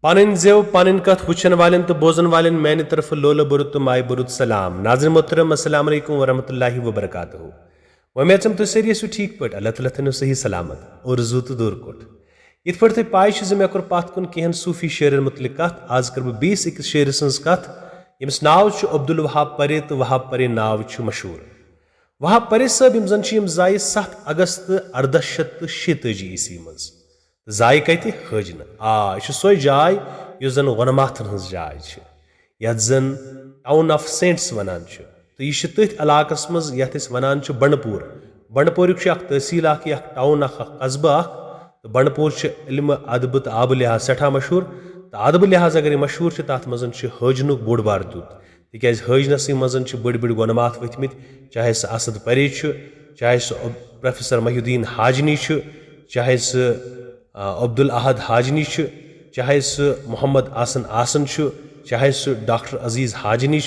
पन जेव पन कथ वुचन वालन तो बोजन वालन मैंने तरफ लोल बुरुत तो माय बुरुत सलाम नाज़रीन मोहतरम अस्सलाम वालेकुम वरहमतुल्लाहि वबरकातुहू। उम्मीद तुम सारी ठीक पे अल्लाह ताला थो सही सलामत और जू तो दूर कोट इत पे तुम पाई मे कोर पत कुन कहन सूफी शेरन मुतलिक कत आज कर बह बीस अकिस शेर सज कत यमिस नाव अब्दुल वहाब परे तो वहाब परे नाव मशहूर। वहाब परे साहब यम जन जाय 7 अगस्त 1886 ईस्वी मज जाय कत हजन यह सो जाय यह जन वनमाथन हज जाय यथ जन टाउन ऑफ सेंट्स वनान तो यह तथ इलाकस मज यथ वनान बंडपुर बंडपुर तहसील टाउन कस्बा तो बंडपुर इल्म अदब तो आब लिहाज सठा मशहूर तो अदब लिहाज अगर मशहूर तथ मज हजन बोड़ बार दुत तिक हजनस मज बड़ बड़ वनमात वथमित चाहे सह असद परे चाहे सह प्रोफेसर महिउद्दीन हाजनी चाहे सह अब्दुल अहद हाजनी चाहे सह मोहम्मद आसन आसन चाहे सह डॉक्टर अजीज हाजनी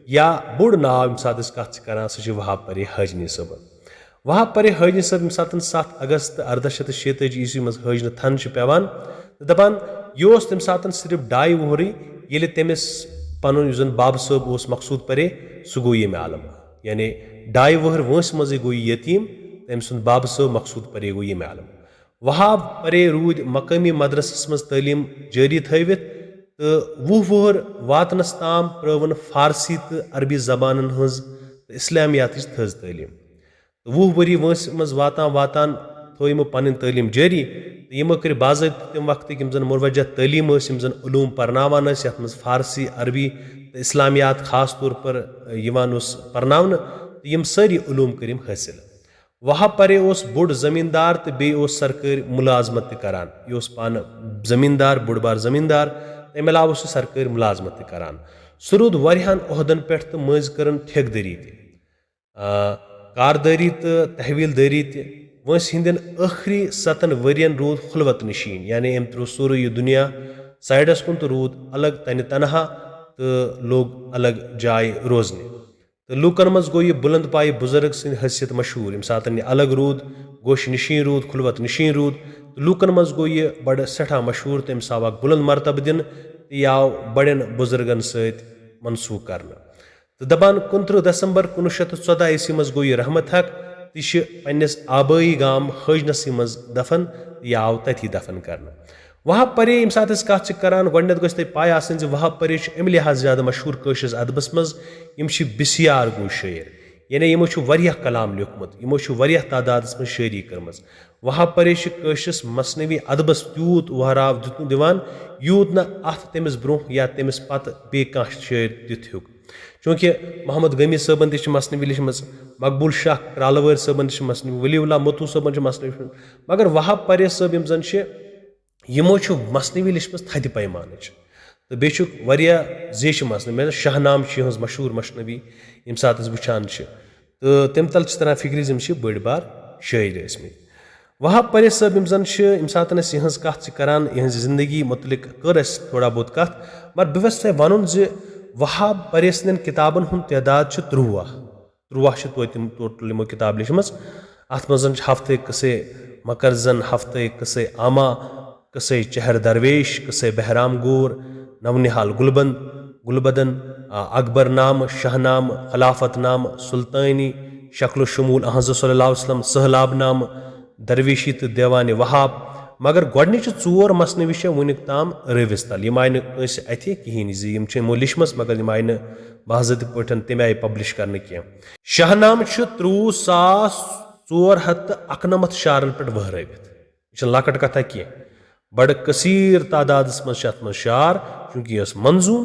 या बोड़ नाव यम सात कत करान सह वहाब परे हाजनी सब। वहाब परे हाजनी सब यम सात 7 अगस्त 1886 ईस्वी मज हजन थन पेवान दपान यह तम सात सिर्फ 2.5 वुहर ये तमिस पन बाब साहब मकसूद परे सह गो ये आलम यानी 2.5 वुहर वंस मज गो यतीम तम सुंद बाब साहब मकसूद परे गो ये आलम। वहाब परे रूद मकामी मदरसस मज तालीम जारी थवित तो 20 वुहर वातनस ताम प्रवन फारसी तो अरबी जबान हज इस्लामियात थज तालीम तो 20 वरी वंस मज वातान वातान थो पन तालीम जारी तो यमो कर बाज़ाब्त तम वक्त यम जन मुरवजा तालीम जन उलूम परनावान यथ मज फारसी अरबी तो इस्लामियात खास तौर पर परनावन तो यम सारी उलूम करिम हासिल। वहाब परे बोड़ जमींदार तो बे सरकारी मुलाजमत करान यह पान जमींदार बोड़ बार जमींदार तम अलाव सरकारी मुलाजमत करान सह रूद वारियान ओहदन पे तो मज कर ठेकदरी कारदारी तो तहवीलदारी वंस हिंदन आखिरी 7 वरियन रूद खुलवत नशीन यानी अम त्रो सोर यह दुनिया साइडस कुन तो रूद अलग तन तनहा तो लोग अलग जाय रोजने तो लूकन मज गो यह बुलंद पाई बुजुर्ग सद हैसियत मशहूर यम सात अलग रूद गोश नशीन रूद खुलवत नशीन रूद तो लूकन मज गो यह बड़ सठा मशहूर तम आव बुलंद मरतब दिन तो यह आव बड़न बुजुर्गन सत मनसूख कर तो दपान 29 दिसंबर 1914 ईस्वी मज गो यह रहमत हक तो पन्नस आबाई गाम हजनस मज दफन यह आव तथी दफन कर। वहाब परे यम सात कत करान गड गो पाय आसन वहाब परे अमि लिहाज ज्यादा मशहूर कशिस अदबस मज यम बिस्यार गो शायर यानी यमो वारियाह कलाम लिखमुत यमो वारियाह तादाद मज शायरी करम। वहाब परे कशिस मसनवी अदबस यूत वहराव दिवान यूत न अत तमिस ब्रोह या तमिस पत बे कह शायर दित हुक चूँकि मोहम्मद गमी सबन त मसनवी लिखम मकबूल शाह क्रालवर सबन त मसनवी वलीउल्लाह मतू सबन मसनवी मगर वहाब परे सब यम जन यमो मसनवी लिखम थद पैमान तो बेया जेश मसनवी शाहनाम हज मशहूर मसनवी यम सात वुचान तो तम तल तरह फिक्र बड़ बार शायर ٲسمٕتۍ। वहाब परे साहब यम जन यम सात यहज कत करान यहज जिंदगी मुतलिक कर थोड़ा बहुत कत मगर बह वेस वन वहाब परे सदन किताबन हुंद तादाद 13 टोटल यमो किताब लिखम अत मज हफ्ते कसे मकरजन हफ्ते कसे आमा कसे चहर दरवेश कसे बहराम गोर नवनिहाल गुलबदन अकबर नाम शाहनाम खलाफत नाम सुल्तानी शक्ल शमूल अहज़ सल्लल्लाहु अलैहि वसल्लम सहलाब नाम दरवेशी तो देवान वहाब मगर गॉडनिच 4 मसनवी वनिक ताम रविस तल यम आय अथ कहें यमो लिखम मगर यम आय बाज़त पे तम आय पब्लिश कर शाहनाम 63,491 शारन पे वहरवित यह लकट कथा कह बड़ कसीर तादाद मज शार चूँकि यह मंजूम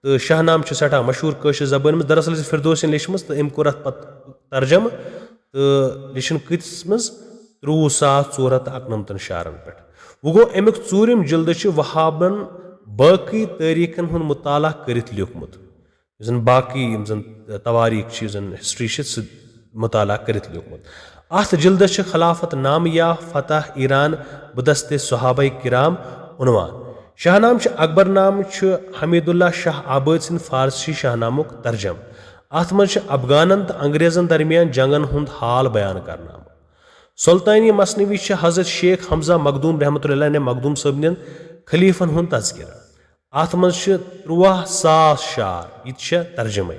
तो शाहनाम सठा मशहूर कशिर जबान मज दरअसल फिरदौसन लिखम तो अम कोर अत तर्जम तो लिशन कतिस मज 63,491 शारन पे वो गो अमुक 4th जिल्द वहाबन बाकी तारीखन हुन मुताला करित लिखमुत जन बाकी जन तवारीख हिस्ट्री सह मुताला करित लिखमुत। अत जिल्द खिलाफत नाम या फतह ईरान बदस्ते सहाबा किराम उनवान। शाहनाम अकबर नाम हमीदुल्ला शाह आबाद सिंध फारसी शाहनामुक तर्जम अत मज अफगानन तो अंग्रेजन दरमियान जंगन हुंद हाल बयान करना। सुल्तानी मसनवी हज़रत शेख हमजा मखदूम रहमतुल्लाह ने मखदूम सबन खलीफन हुन तज़किर अत मज 13,000 शार यह तर्जमे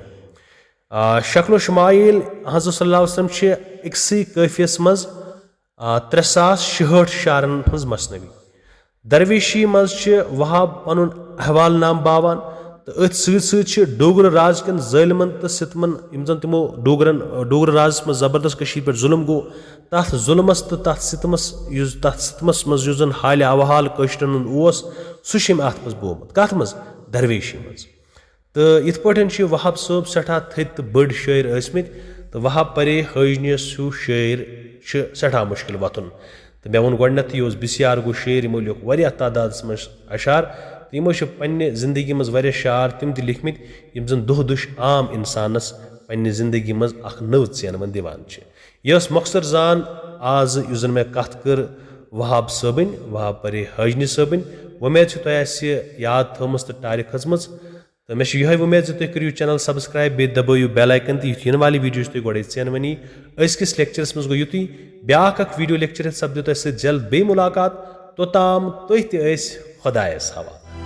शक्ल शमाइल हज़रत सल्लल्लाहु अलैहि वसल्लम अक्सी काफियस मज 3,066 शारन हज मसनवी दरवेशी मज वहाब पन अहवाल नाम बावान तो अथ सत डोगर राज कन जालिमन तो सितमन जन तमो डोगर राज मज जबरदस्त पे जुल्म गो तथ जुल्मस तो तथ सितमस मज जन हाल अवहाल कशरन सह अत मज बोमुत कत मज दरवेशी मज तो इत पे वहाब सोब सठा थत तो बड़ शायर ásmit तो वहाब परे हजनियस हूँ शायर सठा मुश्किल वतन तो मे वो गो यह बिस्यार गो शायर यमो लिख वह तादाद मज अशार तो यमो पन्ने जिंदगी मज वह शार तिम त लिखमित यम जन दोह दुश आम इंसानस पन्ने जिंदगी मज अख नव चेनवन दिवान यह मकसर जान आज युस जन मे कथ कर वहाब सबन वहाब परे हजनी सबन उम्मीद तुह याद थमस तो तारीख खजमज तो मे यह उम्मीद तुम करू चैनल सब्सक्राइब बे दबाइयो बेल आइकन तो इन वाली वीडियो तुम गोड़े चेनवनी अजकिस लेक्चरस मज गो युति ब्याक वीडियो लेक्चर सपदो तुम जल्द बे मुलाकात तोताम तुह खुदायस हवाल।